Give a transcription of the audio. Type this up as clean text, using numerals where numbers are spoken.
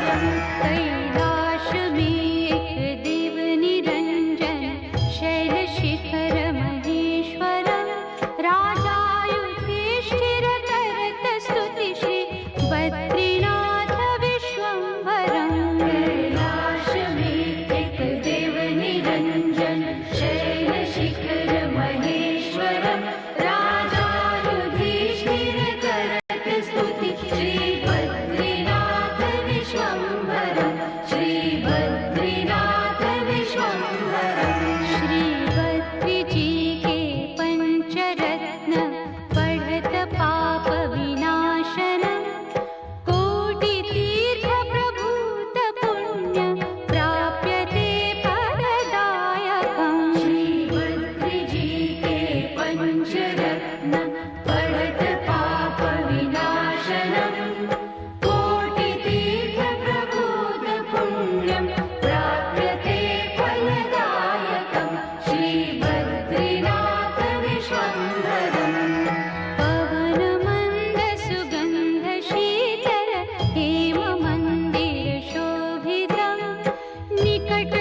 कैलाश में एक देव निरंजन शैल शिखर महेश्वरम राजा युधिष्ठिर करत स्तुति श्री बद्रीनाथ विश्वंभरम। कैलाश में एक देव निरंजन शैल शिखर महेश्वरम राजा युधिष्ठिर करत स्तुति श्री बद्रीनाथ विश्वंभरम श्री बद्रीनाथ विश्वंभरम। श्री बद्री जी के पंचरत्न बढ़त पाप विनाशनम कोटि तीर्थ प्रभूत पुण्य प्राप्यते फलदायकम्। श्री बद्री जी के पंचरत्न बढ़त पाप विनाशनम कोटि तीर्थ प्रभूत पुण्यम प्राप्यते फलदायकम्। श्री बद्रीनाथ विश्वंभरम। पवन मंद सुगंध शीतल हेम मंदिर शोभितम् निकट